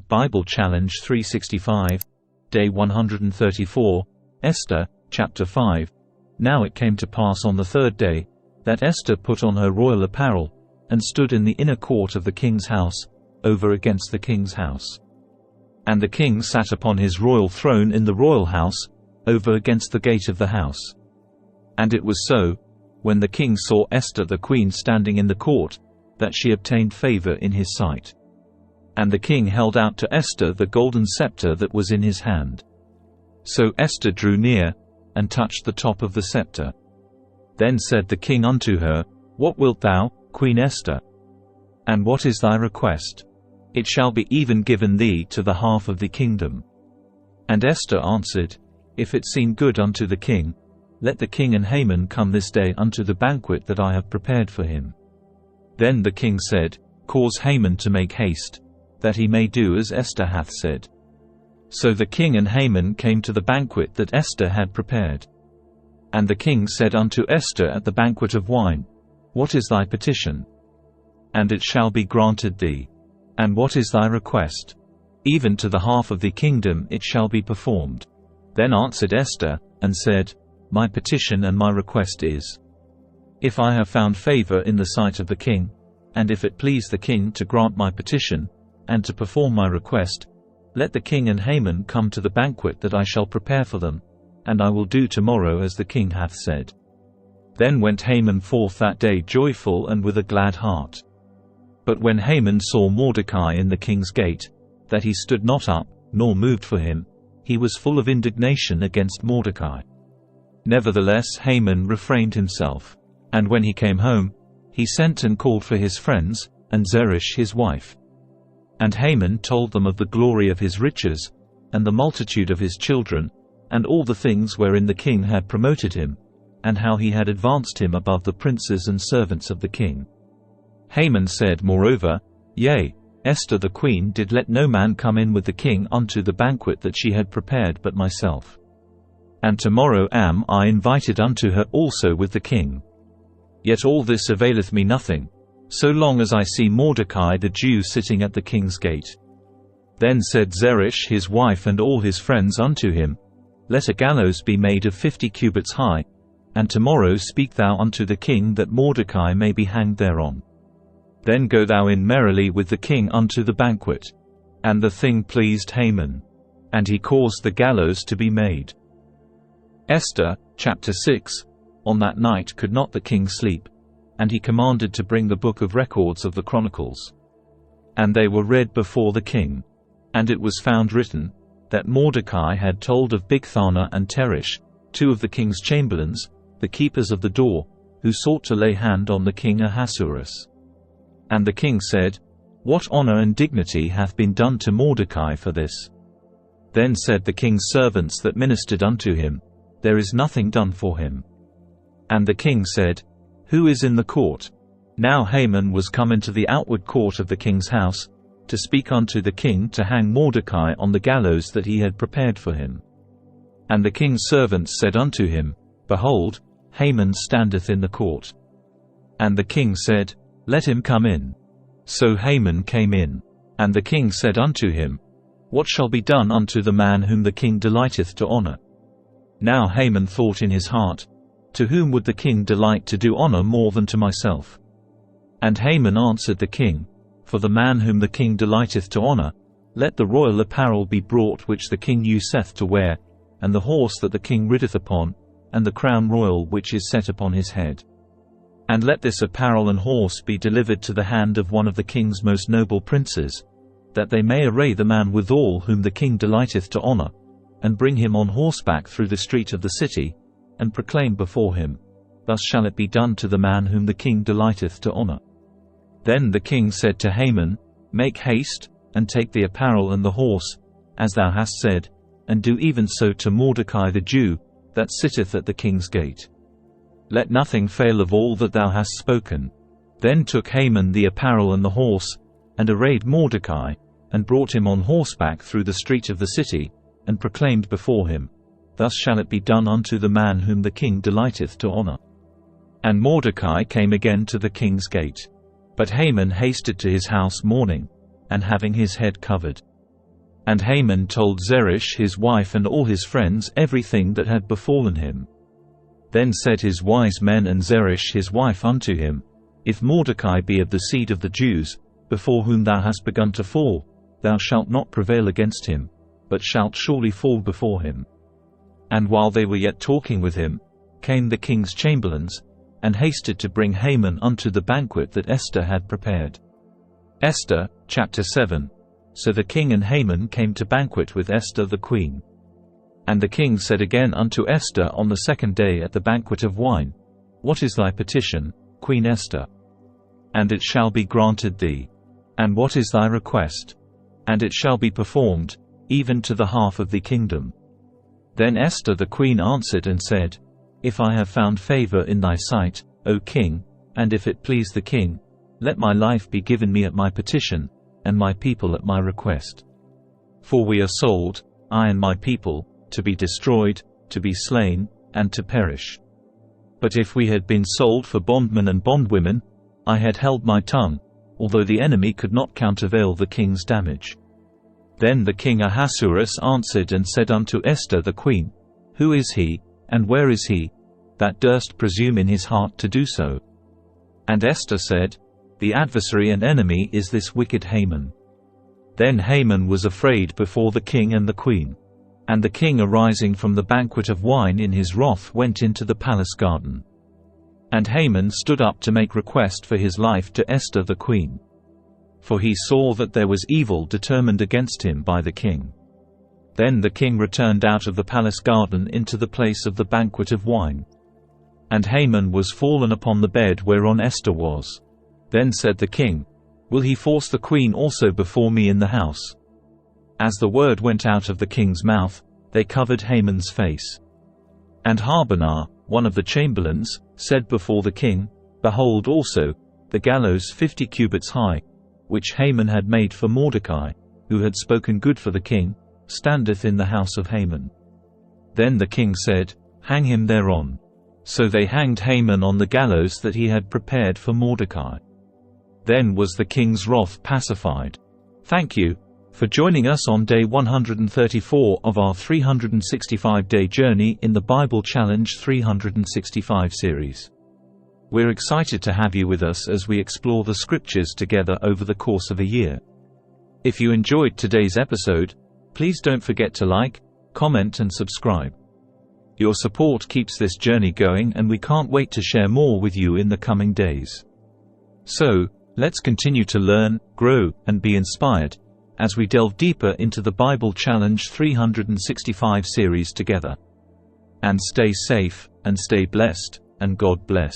Bible Challenge 365, Day 134, Esther, Chapter 5. Now it came to pass on the third day, that Esther put on her royal apparel, and stood in the inner court of the king's house, over against the king's house. And the king sat upon his royal throne in the royal house, over against the gate of the house. And it was so, when the king saw Esther the queen standing in the court, that she obtained favor in his sight. And the king held out to Esther the golden scepter that was in his hand. So Esther drew near, and touched the top of the scepter. Then said the king unto her, What wilt thou, Queen Esther? And what is thy request? It shall be even given thee to the half of the kingdom. And Esther answered, If it seem good unto the king, let the king and Haman come this day unto the banquet that I have prepared for him. Then the king said, Cause Haman to make haste, that he may do as Esther hath said. So the king and Haman came to the banquet that Esther had prepared. And the king said unto Esther at the banquet of wine, What is thy petition? And it shall be granted thee. And what is thy request? Even to the half of the kingdom it shall be performed. Then answered Esther, and said, My petition and my request is, If I have found favor in the sight of the king, and if it please the king to grant my petition, and to perform my request, let the king and Haman come to the banquet that I shall prepare for them, and I will do tomorrow as the king hath said. Then went Haman forth that day joyful and with a glad heart. But when Haman saw Mordecai in the king's gate, that he stood not up, nor moved for him, he was full of indignation against Mordecai. Nevertheless Haman refrained himself. And when he came home, he sent and called for his friends, and Zeresh his wife. And Haman told them of the glory of his riches, and the multitude of his children, and all the things wherein the king had promoted him, and how he had advanced him above the princes and servants of the king. Haman said moreover, Yea, Esther the queen did let no man come in with the king unto the banquet that she had prepared but myself. And tomorrow am I invited unto her also with the king. Yet all this availeth me nothing, so long as I see Mordecai the Jew sitting at the king's gate. Then said Zeresh his wife and all his friends unto him, Let a gallows be made of 50 cubits high, and tomorrow speak thou unto the king that Mordecai may be hanged thereon. Then go thou in merrily with the king unto the banquet. And the thing pleased Haman, and he caused the gallows to be made. Esther, Chapter 6. On that night could not the king sleep, and he commanded to bring the book of records of the Chronicles. And they were read before the king. And it was found written, that Mordecai had told of Bigthana and Teresh, two of the king's chamberlains, the keepers of the door, who sought to lay hand on the king Ahasuerus. And the king said, What honor and dignity hath been done to Mordecai for this? Then said the king's servants that ministered unto him, There is nothing done for him. And the king said, Who is in the court? Now Haman was come into the outward court of the king's house, to speak unto the king to hang Mordecai on the gallows that he had prepared for him. And the king's servants said unto him, Behold, Haman standeth in the court. And the king said, Let him come in. So Haman came in. And the king said unto him, What shall be done unto the man whom the king delighteth to honor? Now Haman thought in his heart, To whom would the king delight to do honor more than to myself? And Haman answered the king, For the man whom the king delighteth to honor, let the royal apparel be brought which the king useth to wear, and the horse that the king rideth upon, and the crown royal which is set upon his head. And let this apparel and horse be delivered to the hand of one of the king's most noble princes, that they may array the man withal whom the king delighteth to honor, and bring him on horseback through the street of the city, and proclaim before him, Thus shall it be done to the man whom the king delighteth to honor. Then the king said to Haman, Make haste, and take the apparel and the horse, as thou hast said, and do even so to Mordecai the Jew, that sitteth at the king's gate. Let nothing fail of all that thou hast spoken. Then took Haman the apparel and the horse, and arrayed Mordecai, and brought him on horseback through the street of the city, and proclaimed before him, Thus shall it be done unto the man whom the king delighteth to honor. And Mordecai came again to the king's gate. But Haman hasted to his house mourning, and having his head covered. And Haman told Zeresh his wife and all his friends everything that had befallen him. Then said his wise men and Zeresh his wife unto him, If Mordecai be of the seed of the Jews, before whom thou hast begun to fall, thou shalt not prevail against him, but shalt surely fall before him. And while they were yet talking with him, came the king's chamberlains, and hasted to bring Haman unto the banquet that Esther had prepared. Esther, chapter 7. So the king and Haman came to banquet with Esther the queen. And the king said again unto Esther on the second day at the banquet of wine, What is thy petition, Queen Esther? And it shall be granted thee. And what is thy request? And it shall be performed, even to the half of the kingdom. Then Esther the queen answered and said, If I have found favor in thy sight, O king, and if it please the king, let my life be given me at my petition, and my people at my request. For we are sold, I and my people, to be destroyed, to be slain, and to perish. But if we had been sold for bondmen and bondwomen, I had held my tongue, although the enemy could not countervail the king's damage. Then the king Ahasuerus answered and said unto Esther the queen, Who is he, and where is he, that durst presume in his heart to do so? And Esther said, The adversary and enemy is this wicked Haman. Then Haman was afraid before the king and the queen. And the king arising from the banquet of wine in his wrath went into the palace garden. And Haman stood up to make request for his life to Esther the queen. For he saw that there was evil determined against him by the king. Then the king returned out of the palace garden into the place of the banquet of wine. And Haman was fallen upon the bed whereon Esther was. Then said the king, Will he force the queen also before me in the house? As the word went out of the king's mouth, they covered Haman's face. And Harbonah, one of the chamberlains, said before the king, Behold also, the gallows 50 cubits high, which Haman had made for Mordecai, who had spoken good for the king, standeth in the house of Haman. Then the king said, Hang him thereon. So they hanged Haman on the gallows that he had prepared for Mordecai. Then was the king's wrath pacified. Thank you for joining us on day 134 of our 365-day journey in the Bible Challenge 365 series. We're excited to have you with us as we explore the scriptures together over the course of a year. If you enjoyed today's episode, please don't forget to like, comment and subscribe. Your support keeps this journey going, and we can't wait to share more with you in the coming days. So, let's continue to learn, grow, and be inspired as we delve deeper into the Bible Challenge 365 series together. And stay safe, and stay blessed, and God bless.